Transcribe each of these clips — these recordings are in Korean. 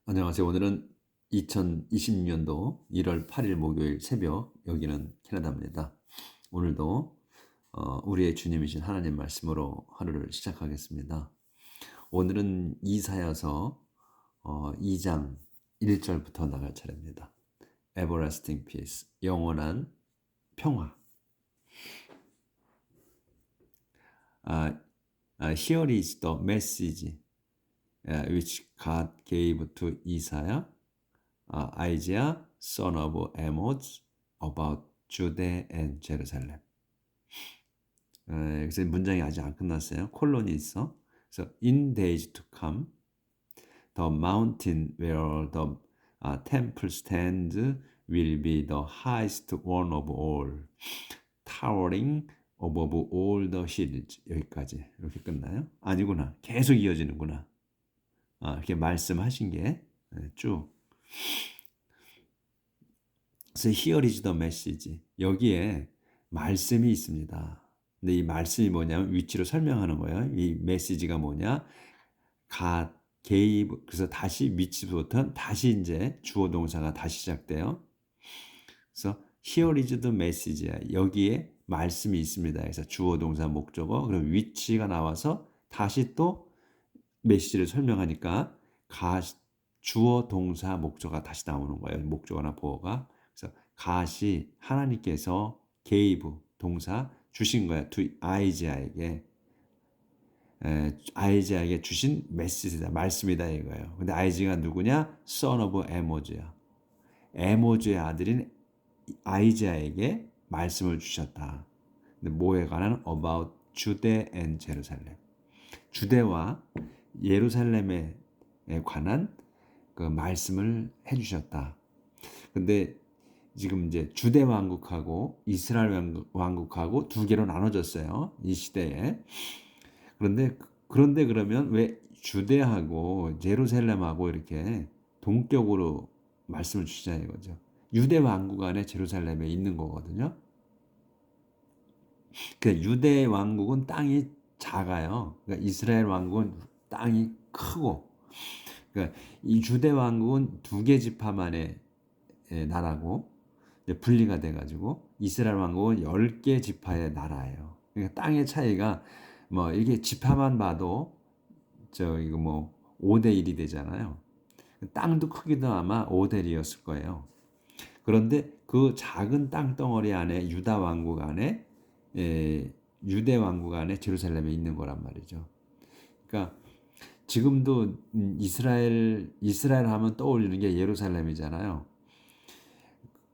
안녕하세요. 오늘은 2026년도 1월 8일 목요일 새벽, 여기는 캐나다입니다. 오늘도 우리의 주님이신 하나님 말씀으로 하루를 시작하겠습니다. 오늘은 이사야서 2장 1절부터 나갈 차례입니다. Everlasting peace, 영원한 평화. Here is the message which God gave to Isaiah, Isaiah, son of Amoz, about Judah and Jerusalem. 그래서 문장이 아직 안 끝났어요. 콜론이 있어. 그래서 in days to come, the mountain where the temple stands will be the highest one of all, towering above all the hills. 여기까지 이렇게 끝나요? 아니구나. 계속 이어지는구나. 이렇게 말씀하신 게 쭉. 그래서 here is the message. 여기에 말씀이 있습니다. 근데 이 말씀이 뭐냐면 위치로 설명하는 거예요. 이 메시지가 뭐냐? God gave. 그래서 다시 위치부터 다시 이제 주어 동사가 다시 시작돼요. 그래서 here is the message야. 여기에 말씀이 있습니다. 그래서 주어 동사 목적어 그럼 위치가 나와서 다시 또 메시지를 설명하니까 주어 동사 목적어가 다시 나오는 거예요. 목적어나 보어가. 그래서 가시 하나님께서 gave 동사 주신 거야. to 아이자에게 아이자에게 주신 메시지다. 말씀이다 이거예요. 근데 아이자가 누구냐? son of 에모즈야. 에모즈의 아들인 아이자에게 말씀을 주셨다. 근데 뭐에 관한? about Judah and Jerusalem. 주대와 예루살렘에 관한 그 말씀을 해주셨다. 근데 지금 이제 주대 왕국하고 이스라엘 왕국하고 두 개로 나눠졌어요. 이 시대에. 그런데 그러면 왜 주대하고 예루살렘하고 이렇게 동격으로 말씀을 주시냐 이거죠. 유대 왕국 안에 예루살렘에 있는 거거든요. 그 유대 왕국은 땅이 작아요. 그러니까 이스라엘 왕국은 땅이 크고, 그러니까 이 주대 왕국은 두 개 지파만의 나라고 분리가 돼가지고 이스라엘 왕국은 10개 지파의 나라예요. 그러니까 땅의 차이가 뭐 이게 지파만 봐도 이거 뭐 5대 1이 되잖아요. 땅도 크기도 아마 5대 1이었을 거예요. 그런데 그 작은 땅덩어리 안에 유다 왕국 안에 유대 왕국 안에 제루살렘에 있는 거란 말이죠. 그러니까 지금도 이스라엘 하면 떠올리는 게 예루살렘이잖아요.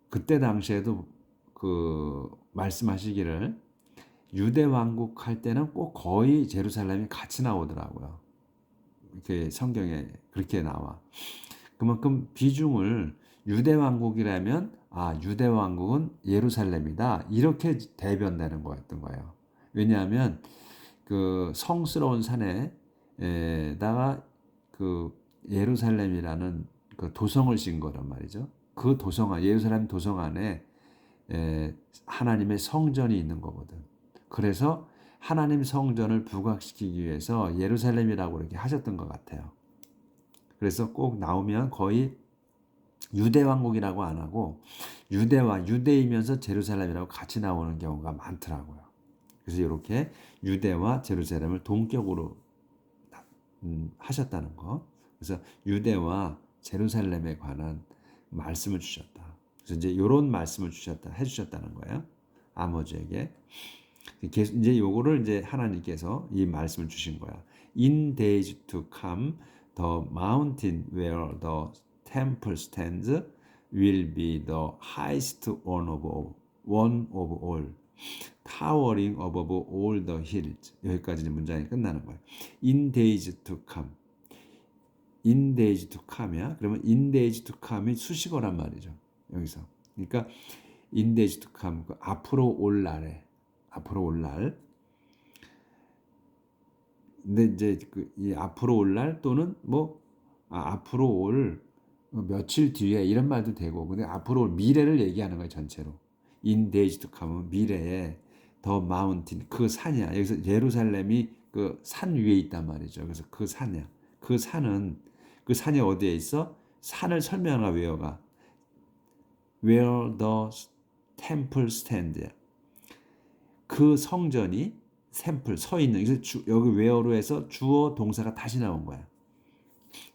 그때 당시에도 그 말씀하시기를 유대 왕국 할 때는 꼭 거의 제루살렘이 같이 나오더라고요. 이렇게 성경에 그렇게 나와. 그만큼 비중을 유대 왕국이라면 유대 왕국은 예루살렘이다 이렇게 대변되는 거였던 거예요. 왜냐하면 그 성스러운 산에다가 그 예루살렘이라는 그 도성을 진 거란 말이죠. 그 예루살렘 도성 안에 하나님의 성전이 있는 거거든. 그래서 하나님 성전을 부각시키기 위해서 예루살렘이라고 이렇게 하셨던 것 같아요. 그래서 꼭 나오면 거의 유대 왕국이라고 안 하고 유대이면서 제루살렘이라고 같이 나오는 경우가 많더라고요. 그래서 이렇게 유대와 제루살렘을 동격으로 하셨다는 거. 그래서 유대와 제루살렘에 관한 말씀을 주셨다. 그래서 이제 이런 말씀을 해주셨다는 거예요. 아모즈에게. 이제 요거를 이제 하나님께서 이 말씀을 주신 거야. In days to come, the mountain where the temple stands will be the highest one of all, towering above all the hills. 여기까지 문장이 끝나는 거예요. In days to come. In days to come이야. 그러면 in days to come이 수식어란 말이죠. 여기서. 그러니까 in days to come, 앞으로 올 날에. 앞으로 올 날. 근데 이제 이 앞으로 올 날 또는 앞으로 올 며칠 뒤에 이런 말도 되고, 근데 앞으로 올 미래를 얘기하는 거예요, 전체로. In days to come은 미래에 the mountain, 그 산이야. 여기서 예루살렘이 그 산 위에 있단 말이죠. 그래서 그 산이야. 그 산이 어디에 있어? 산을 설명하는 where가 where the temple stand. 그 성전이 샘플 서 있는. 그래서 여기 where로 해서 주어 동사가 다시 나온 거야.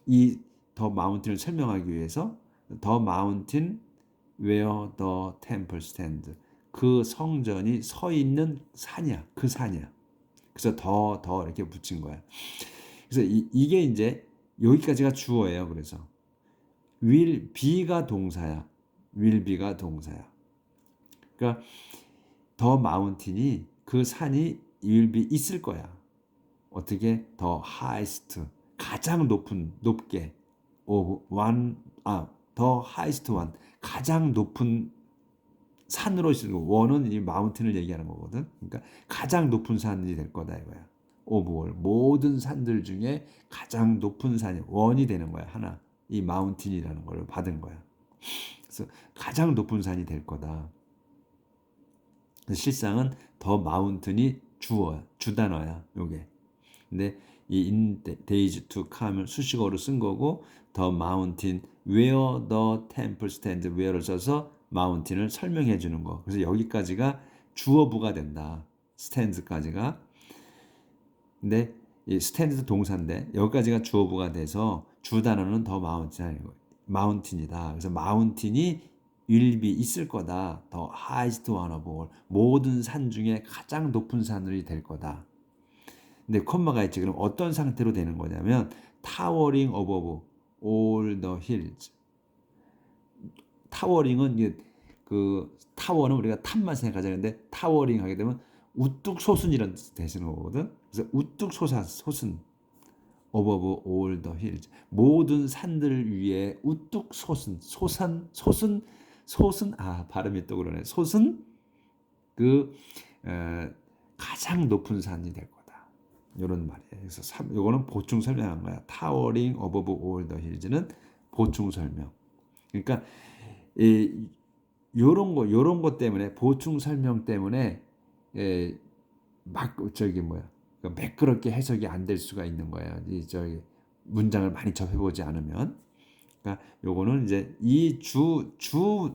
이 더 마운틴을 설명하기 위해서 the mountain where the temple stand. 그 성전이 서 있는 산이야. 그 산이야. 그래서 더 이렇게 붙인 거야. 그래서 이게 이제 여기까지가 주어예요. 그래서 will be가 동사야. will be가 동사야. 그러니까 더 마운틴이 그 산이 will be 있을 거야. 어떻게? 더 highest 가장 높게 of one 더 highest one 가장 높은 산으로 있는 거. 원은 이 마운틴을 얘기하는 거거든. 그러니까 가장 높은 산이 될 거다 이거야. of all 모든 산들 중에 가장 높은 산이 원이 되는 거야. 하나 이 마운틴이라는 걸 받은 거야. 그래서 가장 높은 산이 될 거다. 실상은 더 마운틴이 주 단어야. 요게. 근데 이 in days to come을 수식어로 쓴 거고 the mountain where the temple stands where를 써서 마운틴을 설명해 주는 거. 그래서 여기까지가 주어부가 된다. stands까지가. 근데 이 stand도 동사인데 여기까지가 주어부가 돼서 주 단어는 더 마운틴이다. 그래서 마운틴이 will be 있을 거다. 더 highest one of all 모든 산 중에 가장 높은 산이 될 거다. 근데 콤마가 있지. 그럼 어떤 상태로 되는 거냐면 towering above all the hills. 타워링은 이게 그 타워는 우리가 탑만 생각하자는데 타워링 하게 되면 우뚝 솟은 이런 뜻이 되시는 거거든. 그래서 우뚝 솟은 above all the hills 모든 산들 위에 우뚝 솟은 발음이 또 그러네. 솟은 그 가장 높은 산이 될 거다. 이런 말이에요. 그래서 이거는 보충 설명한 거야. Towering above all the hills는 보충 설명. 그러니까 요런 것 때문에 보충 설명 때문에 막 매끄럽게 해석이 안 될 수가 있는 거예요. 문장을 많이 접해보지 않으면. 그러니까 요거는 이제 이 주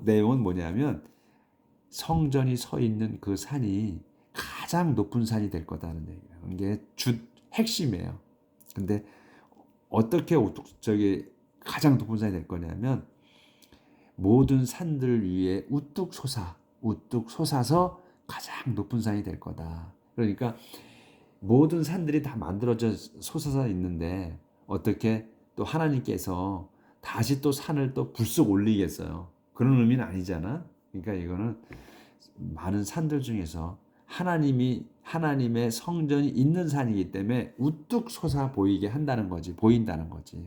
내용은 뭐냐면 성전이 서 있는 그 산이 가장 높은 산이 될 거다는 얘기예요. 이게 핵심이에요. 근데 어떻게 가장 높은 산이 될 거냐면 모든 산들 위에 우뚝 솟아서 가장 높은 산이 될 거다. 그러니까 모든 산들이 다 만들어져 솟아서 있는데 어떻게 또 하나님께서 다시 또 산을 또 불쑥 올리겠어요. 그런 의미는 아니잖아. 그러니까 이거는 많은 산들 중에서 하나님의 성전이 있는 산이기 때문에 우뚝 솟아 보인다는 거지.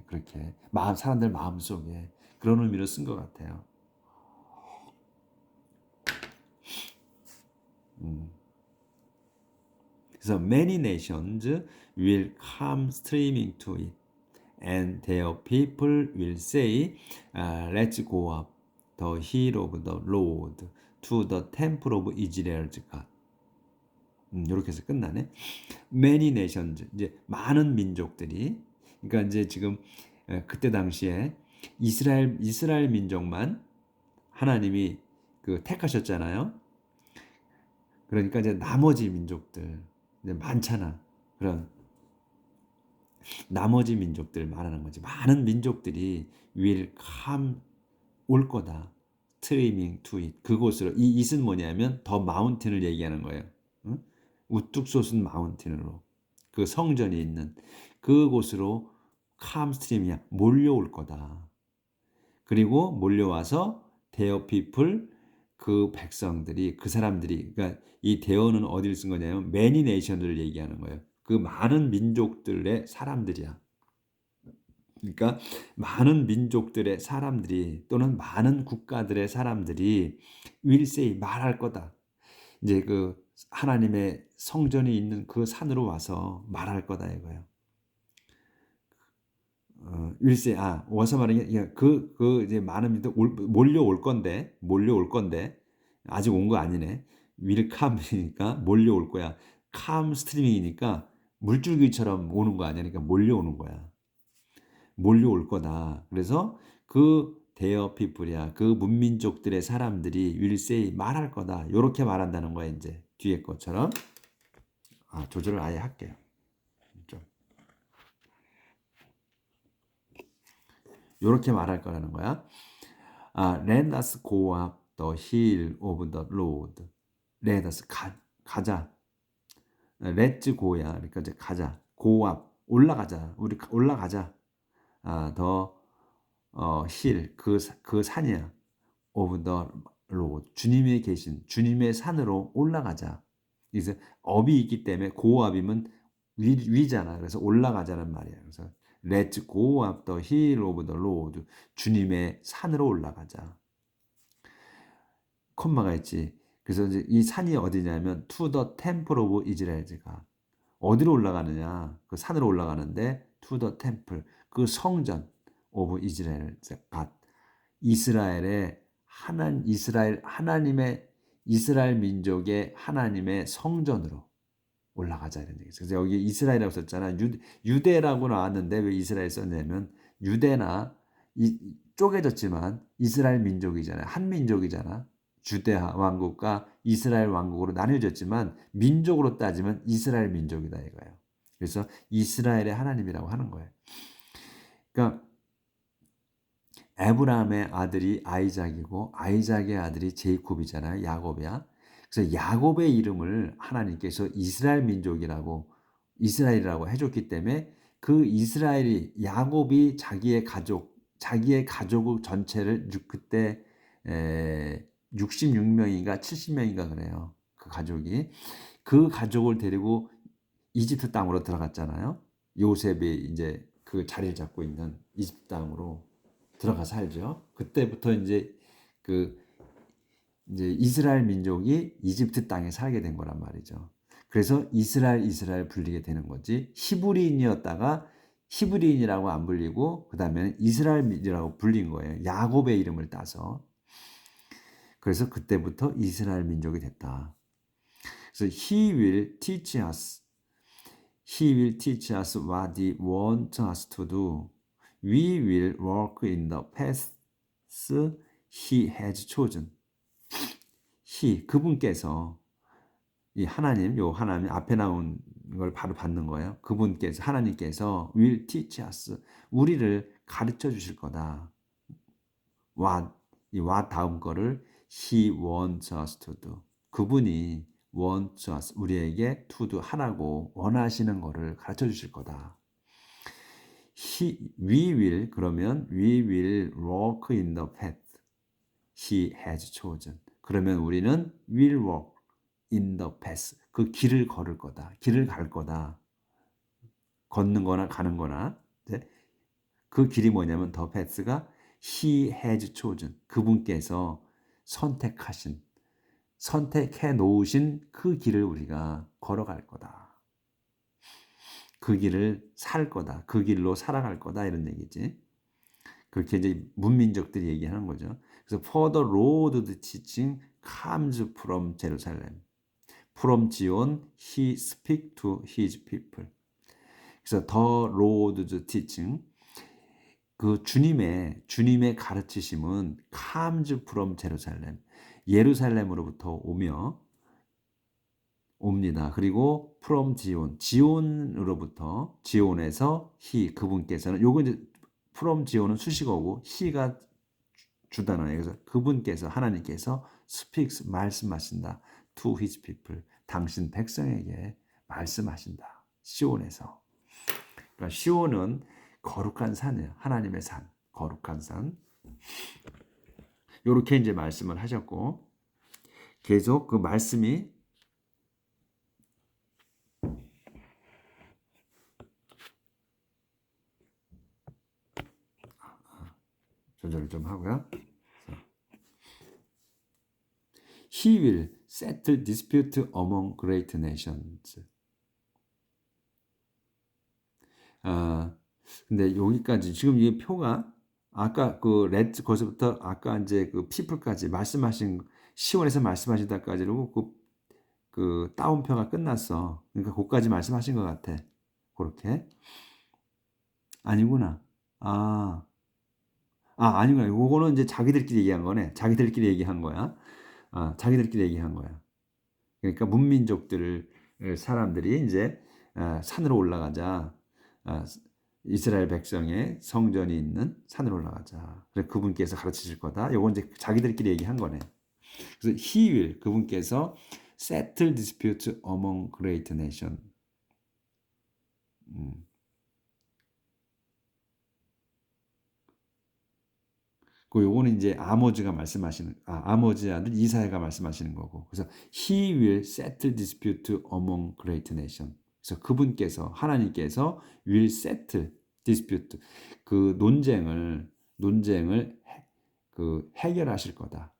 그렇게 사람들 마음 속에 그런 의미로 쓴 것 같아요. 그래서 many nations will come streaming to it, and their people will say, let's go up the hill of the Lord to the temple of Israel's God. 이렇게 해서 끝나네. Many nations 이제 많은 민족들이. 그러니까 이제 지금 그때 당시에 이스라엘 민족만 하나님이 택하셨잖아요. 그러니까 이제 나머지 민족들 이제 많잖아. 그런 나머지 민족들 말하는 거지. 많은 민족들이 will come 올 거다. streaming to it. 그곳으로. 이 it은 뭐냐면 더 마운틴을 얘기하는 거예요. 응? 우뚝 솟은 마운틴으로. 그 성전이 있는 그곳으로 come stream이야. 몰려올 거다. 그리고 몰려와서 their people 그 백성들이 그 사람들이 그러니까 이 대어는 어디를 쓴 거냐면 many nations를 얘기하는 거예요. 그 많은 민족들의 사람들이야. 그러니까 많은 민족들의 사람들이 또는 많은 국가들의 사람들이 will say 말할 거다. 이제 그 하나님의 성전이 있는 그 산으로 와서 말할 거다 이거예요. will say 와서 말하는 게 이제 많은 민족 몰려올 건데 아직 온 거 아니네. will come이니까 몰려올 거야. come streaming이니까 물줄기처럼 오는 거 아니야. 그러니까 몰려오는 거야. 몰려올 거다. 그래서 그 대어 피플이야. 그 문민족들의 사람들이 will say 말할 거다. 요렇게 말한다는 거야, 이제. 뒤에 것처럼. 조절을 아예 할게요. 좀. 요렇게 말할 거라는 거야. Let us go up the hill of the Lord. Let us 가자. Let's go야. 그러니까 이제 가자. Go up. 올라가자. 우리 올라가자. 더 hill 그 산이야. of the Lord. 주님이 계신 주님의 산으로 올라가자. 그래서 up이 있기 때문에 go up이면 위잖아. 그래서 올라가자는 말이야. 그래서 Let's go up the hill of the Lord. 주님의 산으로 올라가자. 콤마가 있지. 그래서 이제 이 산이 어디냐면 to the temple of Israel가 어디로 올라가느냐? 그 산으로 올라가는데 to the temple 그 성전 of Israel가 이스라엘의 이스라엘 민족의 하나님의 성전으로 올라가자 이런 얘기죠. 그래서 여기 이스라엘이라고 썼잖아. 유대라고 나왔는데 왜 이스라엘 썼냐면 유대나 쪼개졌지만 이스라엘 민족이잖아요. 한 민족이잖아. 주대 왕국과 이스라엘 왕국으로 나뉘어졌지만 민족으로 따지면 이스라엘 민족이다 이거예요. 그래서 이스라엘의 하나님이라고 하는 거예요. 그러니까 에브라함의 아들이 아이작이고 아이작의 아들이 제이콥이잖아요. 야곱이야. 그래서 야곱의 이름을 하나님께서 이스라엘이라고 해줬기 때문에 그 이스라엘이 야곱이 자기의 가족 전체를 그때 66명인가 70명인가 그래요. 그 가족을 데리고 이집트 땅으로 들어갔잖아요. 요셉이 이제 그 자리를 잡고 있는 이집트 땅으로 들어가 살죠. 그때부터 이제 이스라엘 민족이 이집트 땅에 살게 된 거란 말이죠. 그래서 이스라엘 불리게 되는 거지. 히브리인이었다가 히브리인이라고 안 불리고 그다음에 이스라엘이라고 불린 거예요. 야곱의 이름을 따서. 그래서 그때부터 이스라엘 민족이 됐다. 그래서 He will teach us what He wants us to do. We will walk in the paths He has chosen. 그분께서 이 하나님 앞에 나온 걸 바로 받는 거예요. 하나님께서 will teach us 우리를 가르쳐 주실 거다. 이 what 다음 거를 He wants us to do. 그분이 wants us 우리에게 to do 하라고 원하시는 거를 가르쳐 주실 거다. we will walk in the path He has chosen. 그러면 우리는 will walk in the path. 그 길을 걸을 거다. 길을 갈 거다. 걷는 거나 가는 거나. 그 길이 뭐냐면 the path가 He has chosen. 그분께서 선택해 놓으신 그 길을 우리가 걸어갈 거다. 그 길을 살 거다. 그 길로 살아갈 거다. 이런 얘기지. 그렇게 이제 문민족들이 얘기하는 거죠. 그래서 for the road teaching comes from Jerusalem. From Zion he speak to his people. 그래서 the road teaching 그 주님의 가르치심은 comes from Jerusalem. 예루살렘으로부터 옵니다. 그리고 from 지온에서 그분께서는 요거 이제 from 지온은 수식어고 he가 주단어예요. 그래서 그분께서 하나님께서 speaks 말씀하신다. to his people 당신 백성에게 말씀하신다. 시온에서. 그러니까 시온은 거룩한 산이에요. 하나님의 산, 거룩한 산. 요렇게 이제 말씀을 하셨고 계속 그 말씀이 조절을 좀 하고요. He will settle dispute among great nations. 근데 여기까지 지금 이 표가 아까 거기서부터 아까 이제 그 people까지 말씀하신 시온에서 말씀하신 데까지로 그 따옴표가 끝났어. 그러니까 거기까지 말씀하신 것 같아. 그렇게 아니구나. 아, 아니구나. 요거는 이제 자기들끼리 얘기한 거네. 자기들끼리 얘기한 거야. 자기들끼리 얘기한 거야. 그러니까 문민족들 사람들이 이제 산으로 올라가자. 아, 이스라엘 백성의 성전이 있는 산으로 올라가자. 그래 그분께서 가르치실 거다. 요건 이제 자기들끼리 얘기한 거네. 그래서 he will 그분께서 settle dispute among great nation. 음. 그 요거는 이제 아모즈가 말씀하시는 아모즈 아들 이사야가 말씀하시는 거고. 그래서 he will settle dispute among great nation. 그래서 그분께서 하나님께서 will settle dispute 그 논쟁을 그 해결하실 거다.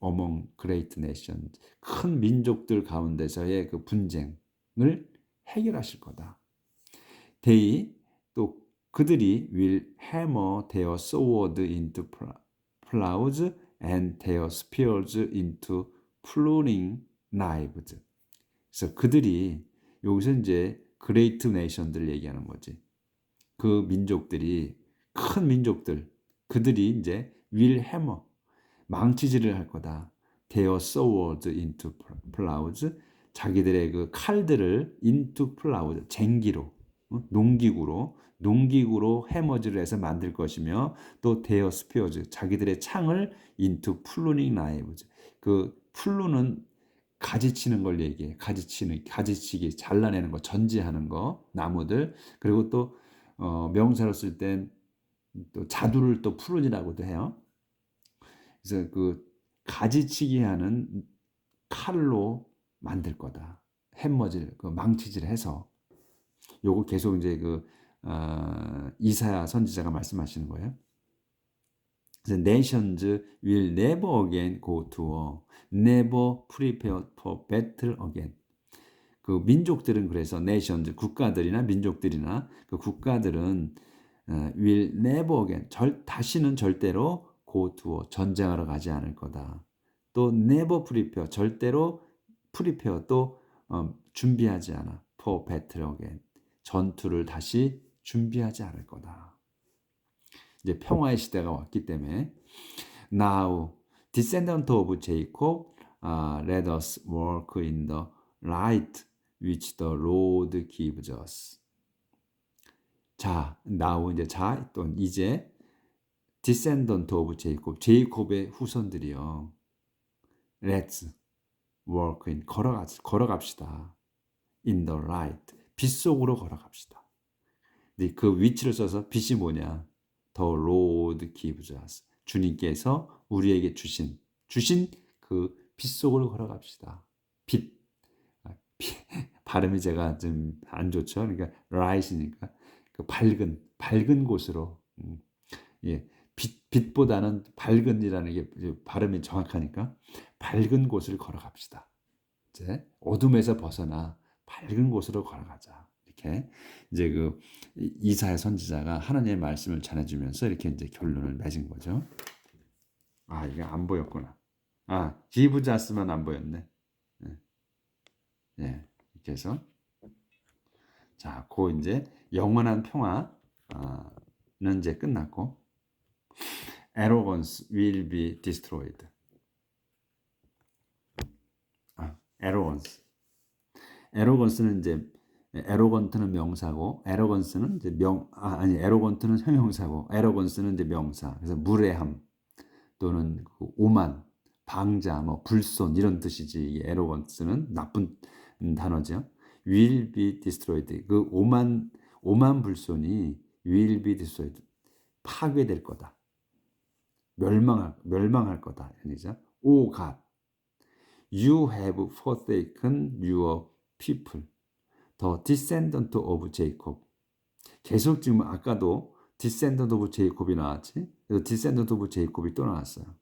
among great nation 큰 민족들 가운데서의 그 분쟁을 해결하실 거다. They 또 그들이 will hammer their sword into plows and their spears into pruning knives. 그래서 그들이 여기서 이제 great nation들 얘기하는 거지. 그 민족들이 큰 민족들 그들이 이제 will hammer 망치질을 할 거다. Their sword into plows 자기들의 그 칼들을 into plows 쟁기로 농기구로 해머즈를 해서 만들 것이며 또 their spears 자기들의 창을 into pruning knives 그 풀루는 가지치는 걸 얘기해. 가지치기 잘라내는 거 전지하는 거 나무들 그리고 또 명사로 쓸 땐 또 자두를 또 푸른이라고도 해요. 그래서 그 가지치기 하는 칼로 만들 거다. 햄머질, 그 망치질 해서 요거 계속 이제 그 이사야 선지자가 말씀하시는 거예요. 그래서 nations will never again go to war, never prepare for battle again. 그 민족들은 그래서 nations 국가들이나 민족들이나 그 국가들은 will never again 다시는 절대로 go to war 전쟁하러 가지 않을 거다. 또 never prepare 절대로 prepare 또 준비하지 않아 for battle again 전투를 다시 준비하지 않을 거다. 이제 평화의 시대가 왔기 때문에 now descendant of Jacob let us walk in the light which the Lord gives us. 자, now 이제 또 이제 descendant of Jacob 제이콥의 후손들이요. Let's walk in 걸어갑시다. In the light 빛 속으로 걸어갑시다. 근데 그 위치를 써서 빛이 뭐냐? The Lord gives us. 주님께서 우리에게 주신 그 빛 속으로 걸어갑시다. 빛. 발음이 제가 좀 안 좋죠. 그러니까 light이니까 그 밝은 곳으로. 예. 빛보다는 밝은이라는 게 발음이 정확하니까 밝은 곳을 걸어갑시다. 이제 어둠에서 벗어나 밝은 곳으로 걸어가자. 이렇게 이제 그 이사야 선지자가 하나님의 말씀을 전해주면서 이렇게 이제 결론을 맺은 거죠. 이게 안 보였구나. 기브자스만 안 보였네. 예, 이렇게 해서 자, 그 이제 영원한 평화는 이제 끝났고, arrogance will be destroyed. arrogance. arrogance는 이제 arrogant는 명사고, arrogance는 이제 arrogant는 형용사고, arrogance는 이제 명사. 그래서 무례함 또는 그 오만, 방자, 뭐 불손 이런 뜻이지. 이 arrogance는 나쁜 단어죠. will be destroyed. 그 오만 불손이 will be destroyed. 파괴될 거다. 멸망할 거다. 아니죠? O God, you have forsaken your people, the descendant of Jacob. 계속 지금 아까도 descendant of Jacob이 나왔지. 그래서 descendant of Jacob이 또 나왔어요.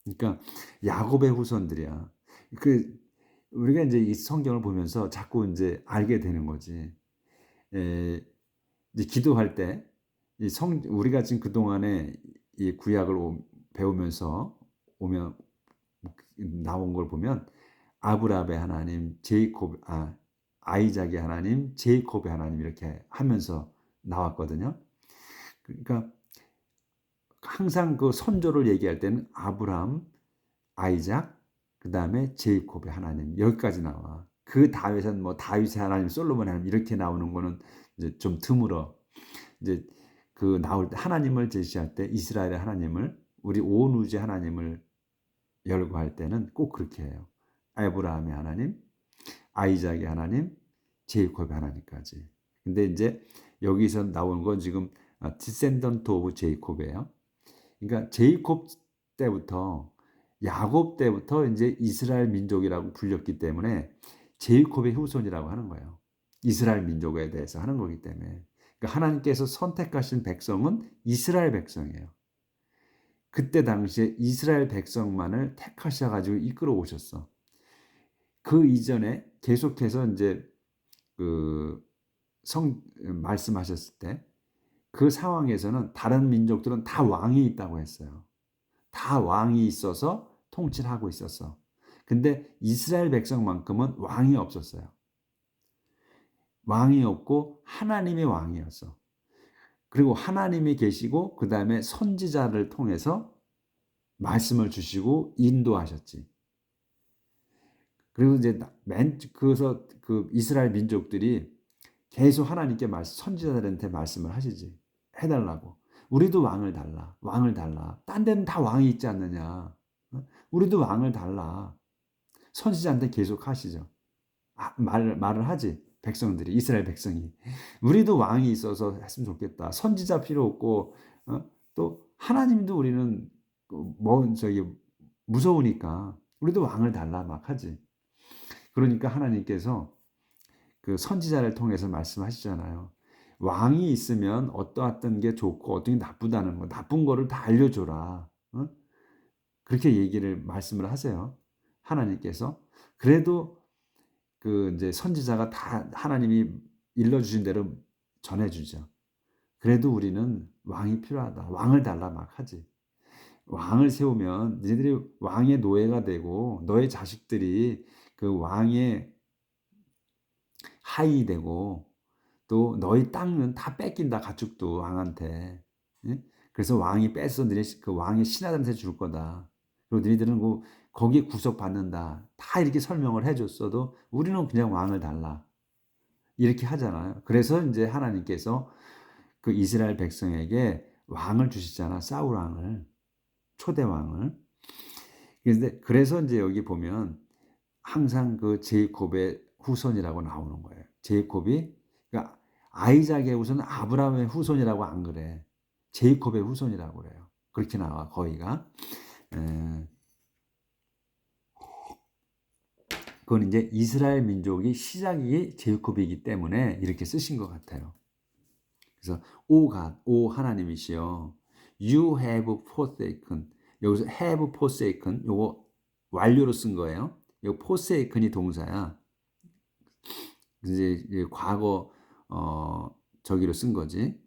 그러니까 야곱의 후손들이야. 우리가 이제 이 성경을 보면서 자꾸 이제 알게 되는 거지. 이제 기도할 때 우리가 지금 그 동안에 이 구약을 배우면서 나온 걸 보면 아브라함의 하나님, 아이작의 하나님, 제이콥의 하나님 이렇게 하면서 나왔거든요. 그러니까 항상 그 선조를 얘기할 때는 아브라함, 아이작, 그 다음에 제이콥의 하나님 여기까지 나와. 그 다윗은 뭐 다윗의 하나님, 솔로몬의 하나님 이렇게 나오는 거는 이제 좀 드물어. 이제 그 나올 때 하나님을 제시할 때 이스라엘의 하나님을 우리 온 우주의 하나님을 열거할 때는 꼭 그렇게 해요. 아브라함의 하나님, 아이작의 하나님, 제이콥의 하나님까지. 근데 이제 여기서 나오는 건 지금 디센던트 오브 제이콥이에요. 그러니까 제이콥 때부터 야곱 때부터 이제 이스라엘 민족이라고 불렸기 때문에 제이콥의 후손이라고 하는 거예요. 이스라엘 민족에 대해서 하는 거기 때문에. 그러니까 하나님께서 선택하신 백성은 이스라엘 백성이에요. 그때 당시에 이스라엘 백성만을 택하셔 가지고 이끌어 오셨어. 그 이전에 계속해서 이제 그 말씀하셨을 때 그 상황에서는 다른 민족들은 다 왕이 있다고 했어요. 다 왕이 있어서 통치를 하고 있었어. 근데 이스라엘 백성만큼은 왕이 없었어요. 왕이 없고 하나님의 왕이었어. 그리고 하나님이 계시고 그 다음에 선지자를 통해서 말씀을 주시고 인도하셨지. 그리고 이제 그래서 그 이스라엘 민족들이 계속 하나님께 선지자들한테 말씀을 하시지. 해달라고. 우리도 왕을 달라. 왕을 달라. 딴 데는 다 왕이 있지 않느냐. 우리도 왕을 달라. 선지자한테 계속 하시죠. 말을 하지. 백성들이, 이스라엘 백성이. 우리도 왕이 있어서 했으면 좋겠다. 선지자 필요 없고, 또 하나님도 우리는 무서우니까 우리도 왕을 달라 막 하지. 그러니까 하나님께서 그 선지자를 통해서 말씀하시잖아요. 왕이 있으면 어떠했던 게 좋고 어떤 게 나쁘다는 거, 나쁜 거를 다 알려줘라. 그렇게 말씀을 하세요. 하나님께서. 그래도 그 이제 선지자가 다 하나님이 일러주신 대로 전해주죠. 그래도 우리는 왕이 필요하다. 왕을 달라 막 하지. 왕을 세우면 너희들이 왕의 노예가 되고 너의 자식들이 그 왕의 하이 되고 또 너희 땅은 다 뺏긴다. 가축도 왕한테. 예? 그래서 왕이 뺏어 그 왕의 신하들한테 줄 거다. 그리고 너희들은 거기에 구속받는다. 다 이렇게 설명을 해줬어도 우리는 그냥 왕을 달라. 이렇게 하잖아요. 그래서 이제 하나님께서 그 이스라엘 백성에게 왕을 주시잖아. 사울 왕을. 초대 왕을. 그래서 이제 여기 보면 항상 그 제이콥의 후손이라고 나오는 거예요. 제이콥이 그러니까 아이작의 후손은 아브라함의 후손이라고 안 그래. 제이콥의 후손이라고 그래요. 그렇게 나와 거기가. 그건 이제 이스라엘 민족이 시작이 제이콥이기 때문에 이렇게 쓰신 것 같아요. 그래서 오 하나님이시여, you have forsaken. 여기서 have forsaken 요거 완료로 쓴 거예요. 요 forsaken이 동사야. 이제 과거 저기로 쓴 거지.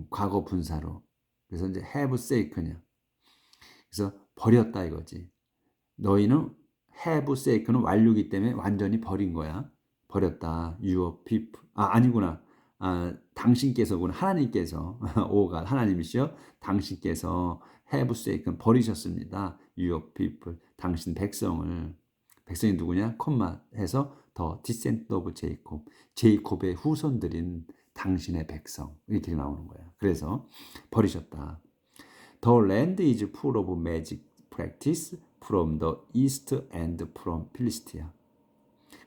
과거 분사로. 그래서 이제 have forsaken이야. 그래서 버렸다 이거지. 너희는 have forsaken은 완료기 때문에 완전히 버린 거야. 버렸다. your people. 아니구나. 당신께서구나. 하나님께서. 오가 하나님이시여. 당신께서 have forsaken 버리셨습니다. your people. 당신 백성을. 백성이 누구냐? 콤마 해서 더 descendant of Jacob. 제이콥의 후손들인 당신의 백성. 이렇게 나오는 거야. 그래서 버리셨다. The land is full of magic practice from the east and from Philistia.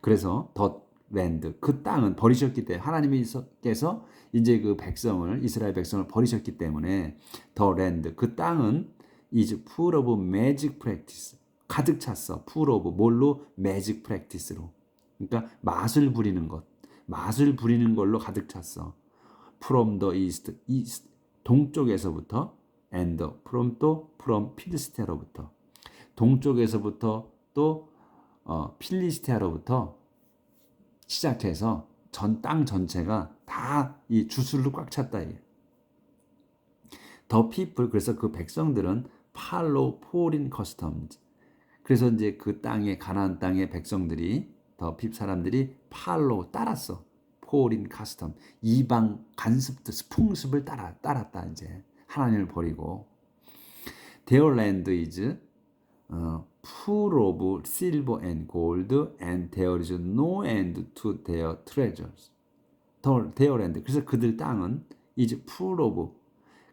그래서 the land, 그 땅은 버리셨기 때문에 하나님께서 이제 그 백성을, 이스라엘 백성을 버리셨기 때문에 the land, 그 땅은 is full of magic practice. 가득 찼어. full of 뭘로? magic practice로. 그러니까 맛을 부리는 것. 맛을 부리는 걸로 가득 찼어. from the east, 동쪽에서부터 and from 필리스테아로부터. 동쪽에서부터 또 필리스테아로부터 시작해서 땅 전체가 다 이 주술로 꽉 찼다. The people, 그래서 그 백성들은 follow foreign customs. 그래서 이제 그 땅에 가나안 땅의 백성들이 더 핍 사람들이 팔로 따랐어. foreign custom, 이방 간습들, 풍습을 따랐다 이제 하나님을 버리고. Their land is full of silver and gold, and there is no end to their treasures. Their land, 그래서 그들 땅은 is full of,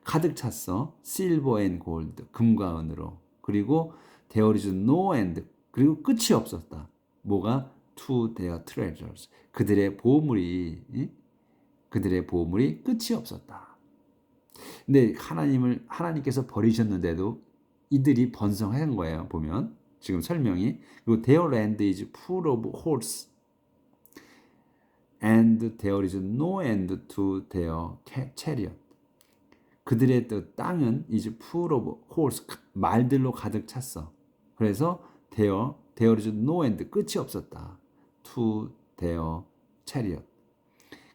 가득 찼어. silver and gold, 금과 은으로. 그리고 there is no end, 그리고 끝이 없었다. 뭐가? to their treasures, 그들의 보물이 끝이 없었다. 근데 하나님께서 버리셨는데도 이들이 번성한 거예요. 보면 지금 설명이. 그리고 their land is full of horse, and there is no end to their chariot. 그들의 땅은 is full of horse, 말들로 가득 찼어. 그래서 there is no end, 끝이 없었다. to their chariot,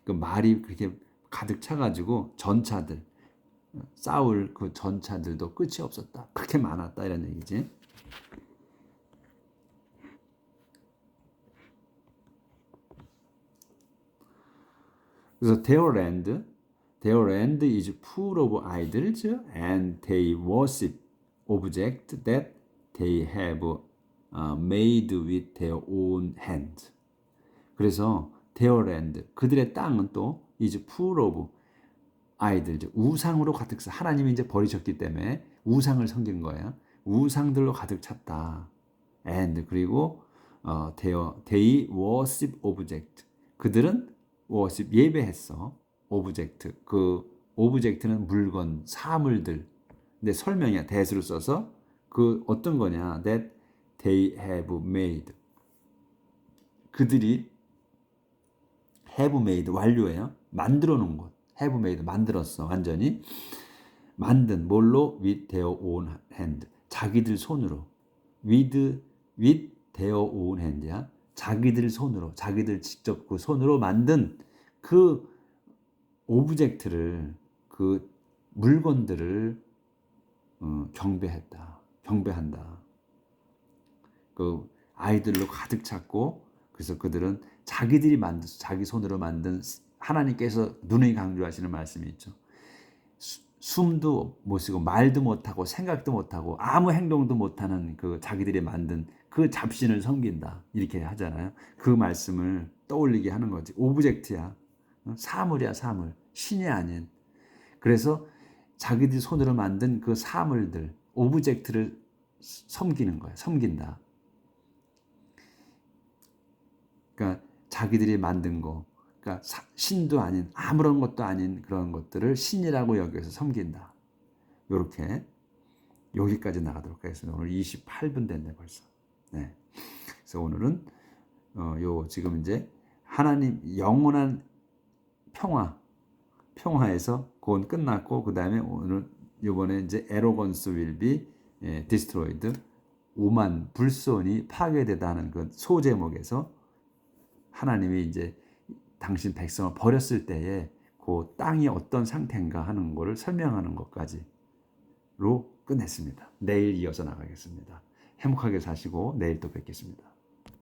그 말이 그렇게 가득 차가지고 전차들, 싸울 그 전차들도 끝이 없었다. 그렇게 많았다 이런 얘기지. 그래서 their land is full of idols, and they worship objects that they have made with their own hands. 그래서 their land, 그들의 땅은 또 is full of idols, 우상으로 가득 차. 하나님이 이제 버리셨기 때문에 우상을 섬긴 거예요. 우상들로 가득 찼다. and, 그리고 they worship object, 그들은 worship, 예배했어. object, 그 object는 물건, 사물들. 근데 설명이야. that을 써서 그 어떤 거냐, that they have made, 그들이 have made, 완료예요. 만들어 놓은 것. have made, 만들었어. 완전히 만든, 뭘로? with their own hand, 자기들 손으로. with their own hand야. 자기들 손으로, 자기들 직접 그 손으로 만든 그 오브젝트를, 그 물건들을 경배한다. 그 아이들로 가득 찼고, 그래서 그들은 자기들이 만든, 자기 손으로 만든, 하나님께서 눈이 강조하시는 말씀이 있죠. 숨도 못 쉬고 말도 못하고 생각도 못하고 아무 행동도 못하는 그 자기들이 만든 그 잡신을 섬긴다, 이렇게 하잖아요. 그 말씀을 떠올리게 하는 거지. 오브젝트야, 사물이야, 사물, 신이 아닌. 그래서 자기들이 손으로 만든 그 사물들, 오브젝트를 섬기는 거야. 섬긴다. 그러니까 자기들이 만든 거, 그러니까 신도 아닌, 아무런 것도 아닌 그런 것들을 신이라고 여기서 섬긴다. 이렇게 여기까지 나가도록 하겠습니다. 오늘 28분 됐네 벌써. 네. 그래서 오늘은 지금 이제 하나님 영원한 평화에서 그건 끝났고, 그 다음에 오늘 이번에 이제 arrogance will be destroyed, 오만, 불손이 파괴되다는 그 소제목에서 하나님이 이제 당신 백성을 버렸을 때에 그 땅이 어떤 상태인가 하는 것을 설명하는 것까지로 끝냈습니다. 내일 이어서 나가겠습니다. 행복하게 사시고 내일 또 뵙겠습니다.